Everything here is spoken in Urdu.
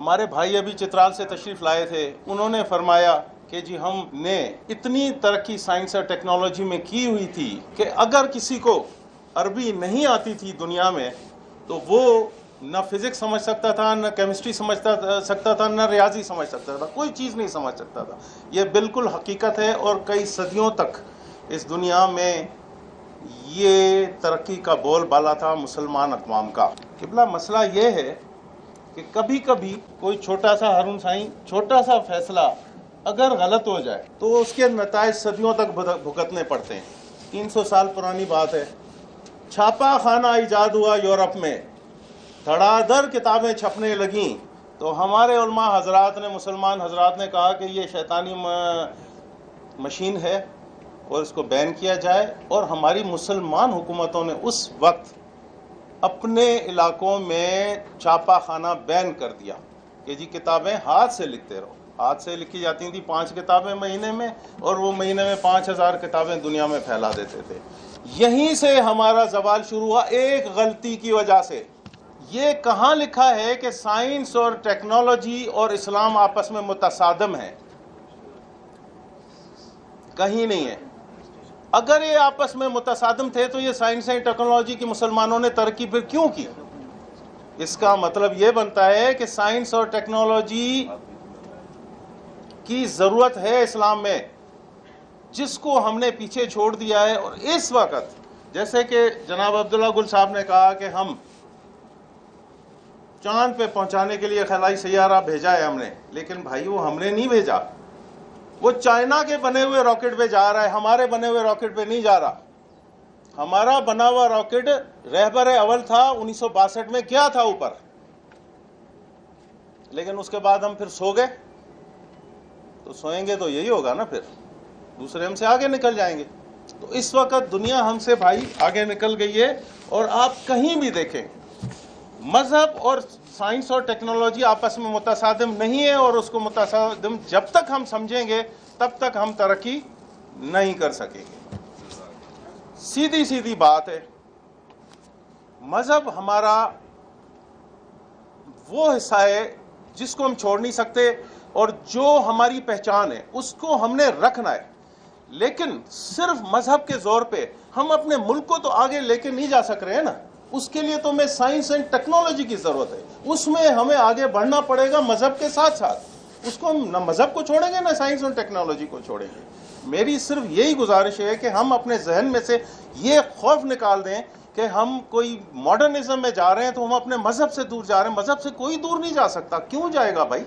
ہمارے بھائی ابھی چترال سے تشریف لائے تھے، انہوں نے فرمایا کہ جی ہم نے اتنی ترقی سائنس اور ٹیکنالوجی میں کی ہوئی تھی کہ اگر کسی کو عربی نہیں آتی تھی دنیا میں تو وہ نہ فزکس سمجھ سکتا تھا، نہ کیمسٹری سمجھ سکتا تھا، نہ ریاضی سمجھ سکتا تھا، کوئی چیز نہیں سمجھ سکتا تھا۔ یہ بالکل حقیقت ہے، اور کئی صدیوں تک اس دنیا میں یہ ترقی کا بول بالا تھا مسلمان اقوام کا۔ قبلہ مسئلہ یہ ہے کہ کبھی کبھی کوئی چھوٹا سا ہارون سائیں چھوٹا سا فیصلہ اگر غلط ہو جائے تو اس کے نتائج صدیوں تک بھگتنے پڑتے ہیں۔ 300 سال پرانی بات ہے، چھاپا خانہ ایجاد ہوا یورپ میں، دھڑا دھڑ کتابیں چھپنے لگیں، تو ہمارے علماء حضرات نے، مسلمان حضرات نے کہا کہ یہ شیطانی مشین ہے اور اس کو بین کیا جائے، اور ہماری مسلمان حکومتوں نے اس وقت اپنے علاقوں میں چھاپا خانہ بین کر دیا کہ جی کتابیں ہاتھ سے لکھتے رہو۔ ہاتھ سے لکھی جاتی تھیں 5 کتابیں مہینے میں، اور وہ مہینے میں 5000 کتابیں دنیا میں پھیلا دیتے تھے۔ یہیں سے ہمارا زوال شروع ہوا، ایک غلطی کی وجہ سے۔ یہ کہاں لکھا ہے کہ سائنس اور ٹیکنالوجی اور اسلام آپس میں متصادم ہیں؟ کہیں نہیں ہے۔ اگر یہ آپس میں متصادم تھے تو یہ سائنس اور ٹیکنالوجی کی مسلمانوں نے ترقی پھر کیوں کی؟ اس کا مطلب یہ بنتا ہے کہ سائنس اور ٹیکنالوجی کی ضرورت ہے اسلام میں، جس کو ہم نے پیچھے چھوڑ دیا ہے۔ اور اس وقت جیسے کہ جناب عبداللہ گل صاحب نے کہا کہ ہم چاند پہ پہنچانے کے لیے خلائی سیارہ بھیجا ہے ہم نے، لیکن بھائی وہ ہم نے نہیں بھیجا، وہ چائنا کے بنے ہوئے راکٹ پہ جا رہا ہے، ہمارے بنے ہوئے راکٹ پہ نہیں جا رہا۔ ہمارا بنا ہوا راکٹ رہبر اول تھا، 1962 میں کیا تھا اوپر، لیکن اس کے بعد ہم پھر سو گئے۔ تو سوئیں گے تو یہی ہوگا نا، پھر دوسرے ہم سے آگے نکل جائیں گے۔ تو اس وقت دنیا ہم سے بھائی آگے نکل گئی ہے، اور آپ کہیں بھی دیکھیں مذہب اور سائنس اور ٹیکنالوجی آپس میں متصادم نہیں ہے، اور اس کو متصادم جب تک ہم سمجھیں گے تب تک ہم ترقی نہیں کر سکیں گے۔ سیدھی سیدھی بات ہے، مذہب ہمارا وہ حصہ ہے جس کو ہم چھوڑ نہیں سکتے، اور جو ہماری پہچان ہے اس کو ہم نے رکھنا ہے، لیکن صرف مذہب کے زور پہ ہم اپنے ملک کو تو آگے لے کے نہیں جا سک رہے ہیں نا۔ اس کے لیے تو ہمیں سائنس اینڈ ٹیکنالوجی کی ضرورت ہے، اس میں ہمیں آگے بڑھنا پڑے گا مذہب کے ساتھ ساتھ۔ اس کو ہم نہ مذہب کو چھوڑیں گے نہ سائنس اور ٹیکنالوجی کو چھوڑیں گے۔ میری صرف یہی گزارش ہے کہ ہم اپنے ذہن میں سے یہ خوف نکال دیں کہ ہم کوئی ماڈرنزم میں جا رہے ہیں تو ہم اپنے مذہب سے دور جا رہے ہیں۔ مذہب سے کوئی دور نہیں جا سکتا، کیوں جائے گا بھائی؟